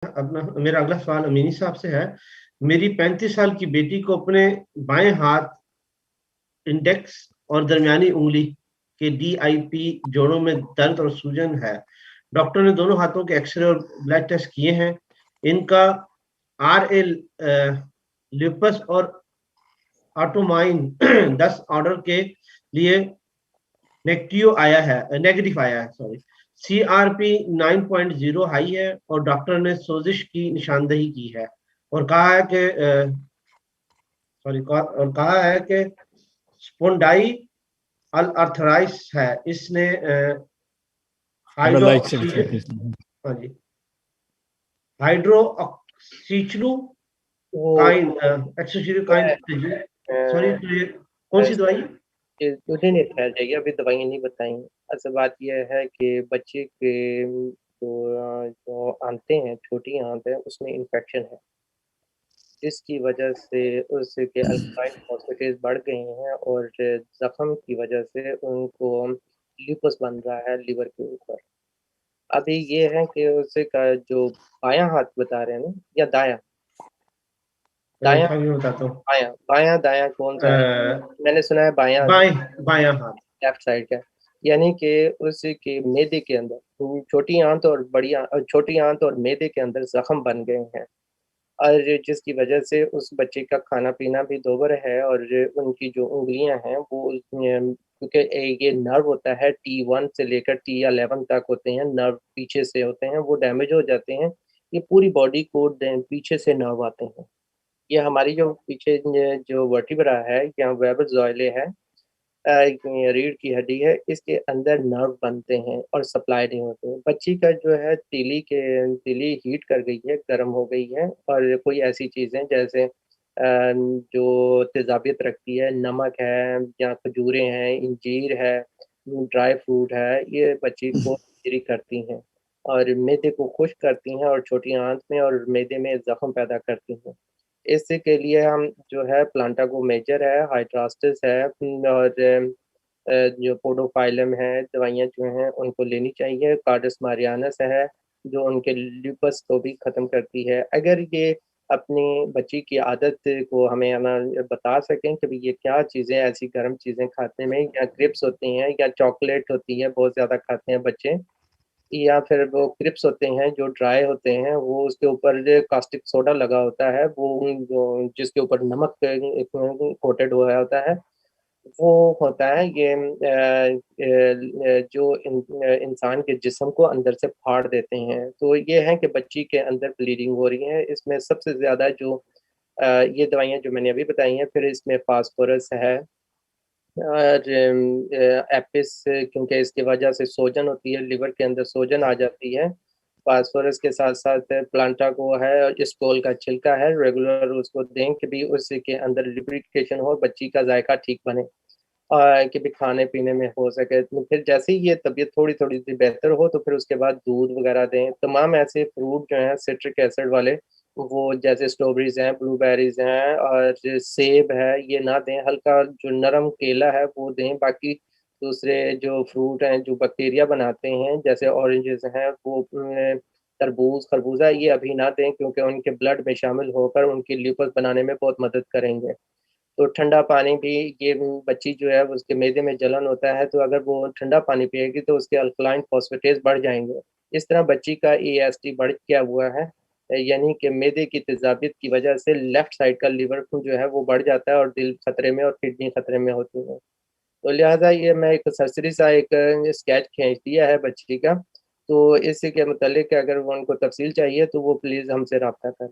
अपना मेरा अगला सवाल अमीनी साहब से है। मेरी 35 साल की बेटी को अपने बाएँ हाथ इंडेक्स और दरमियानी उँगली के डीआईपी जोड़ों में दर्द और सूजन है। डॉक्टर ने दोनों हाथों के एक्स-रे और ब्लड टेस्ट किए हैं। इनका आरए ल्यूपस और ऑटोमाइन 10 ऑर्डर के लिए नेगेटिव आया है, सॉरी। सीआरपी 9.0 हाई है और डॉक्टर ने सोजिश की निशानदेही की है और कहा है कि स्पोंडाई अर्थराइटिस है। इसने स्पॉन्डिलाइटिस। हाँ जी, वो हाइड्रोक्सीक्लोरोक्वाइन सॉरी, तो ये कौन सी दवाई है? मुझे नहीं ख्याल चाहिए, अभी दवाइयाँ नहीं बताई। असल बात ये है कि बच्चे के जो आंतें हैं, छोटी आंत है, उसमें इन्फेक्शन है। जिसकी वजह से उसके अल्कलाइन फॉस्फेटेस बढ़ गए हैं और ज़ख्म की वजह से उनको ल्यूपस बन रहा है लिवर के ऊपर। अभी ये है कि उसे का जो बायाँ हाथ बता रहे हैं ना या दायाँ? दायाँ अच्छा, मैं बताता हूँ। बायाँ, बायाँ-दायाँ कौन-सा है? मैंने सुना है बायाँ बायाँ हाथ। लेफ्ट साइड का। यानी कि उसके मैदे के अंदर छोटी आंत और छोटी आंत और मैदे के अंदर ज़ख्म बन गए हैं। और जिसकी वजह से उस बच्चे का खाना-पीना भी दोबर है और उनकी जो उँगलियाँ हैं वो क्योंकि ये नर्व होता है T1 से लेकर T11 तक होते हैं, नर्व पीछे से होते हैं, वो डैमेज हो जाते हैं। ये पूरी बॉडी को पीछे से नर्व आते हैं। ये हमारी जो पीछे जो वर्टिब्रा है या वेबल ज़ोइले है, रीढ़ की हड्डी है, इसके अंदर नर्व बनते हैं और सप्लाई नहीं होते हैं। बच्ची का जो है तीली हीट कर गई है, गर्म हो गई है और कोई ऐसी चीज़ें जैसे जो तेज़ाबियत रखती है, नमक है या खजूरें हैं, इंजीर है, ड्राई फ्रूट है, ये बच्ची को इंजरी करती हैं और मैदे को खुश्क करती हैं और छोटी आँत में और मैदे में ज़ख्म पैदा करती हैं। इसी के लिए हम जो है प्लांटागो मेजर है, हाइड्रास्टिस है और जो पोडोफाइलम है, दवाइयाँ जो हैं उनको लेनी चाहिए। कार्डस मारियानस है, जो उनके ल्यूपस को भी ख़त्म करती है। अगर ये अपनी बच्ची की आदत को हमें बता सकें कि भई ये क्या चीज़ें ऐसी गर्म चीज़ें खाने में या ग्रेप्स होती हैं या चॉकलेट होती है, बहुत ज़्यादा खाते हैं बच्चे। या फिर वो क्रिप्स होते हैं जो ड्राई होते हैं, वो उसके ऊपर जो कास्टिक सोडा लगा होता है, वो जो जिसके ऊपर नमक कोटेड हुआ होता है, वो होता है ये जो इंसान के जिस्म को अंदर से फाड़ देते हैं। तो ये है कि बच्ची के अंदर ब्लीडिंग हो रही है, इसमें सबसे ज़्यादा जो ये दवाइयाँ जो मैंने अभी बताई हैं, फिर इसमें फास्फोरस है और एपिस, क्योंकि इसकी वजह से सोजन होती है, लिवर के अंदर सोजन आ जाती है। फास्फोरस के साथ-साथ प्लांटागो है और स्पोल का छिलका है, रेगुलर उसको दें कि भी उसके अंदर लुब्रिकेशन हो, बच्ची का ज़ायका ठीक बने कि भी खाने-पीने में हो सके। तो फिर जैसे ही ये तबीयत थोड़ी-थोड़ी सी बेहतर हो, तो फिर उसके बाद दूध वगैरह दें। तमाम ऐसे फ्रूट जो हैं सिट्रिक एसिड वाले, वो जैसे स्ट्रॉबेरीज़ हैं, ब्लूबेरीज़ हैं और सेब है, ये ना दें। हल्का जो नरम केला है, वो दें। बाकी दूसरे जो फ्रूट हैं, जो बैक्टीरिया बनाते हैं, जैसे ऑरेंजेस हैं, वो तरबूज, खरबूजा, ये अभी ना दें क्योंकि उनके ब्लड में शामिल होकर उनकी ल्यूपस बनाने में बहुत मदद करेंगे। तो ठंडा पानी भी, ये बच्ची जो है उसके मैदे में जलन होता है, तो अगर वो ठंडा पानी पिएगी तो उसके अल्कलाइन फ़ॉस्फ़ेटेज़ बढ़ जाएँगे। इस तरह बच्ची का एएसटी बढ़ गया हुआ है, यानी कि मैदे की तेज़ाबियत की वजह से लेफ़्ट साइड का लिवर जो है वो बढ़ जाता है और दिल खतरे में और किडनी खतरे में होती है। तो लिहाज़ा ये मैं एक सरसरी सा एक स्केच खींच दिया है बच्ची का, तो इसी के मुतालिक अगर वो उनको तफ़सील चाहिए तो वो प्लीज़ हमसे राब्ता करें।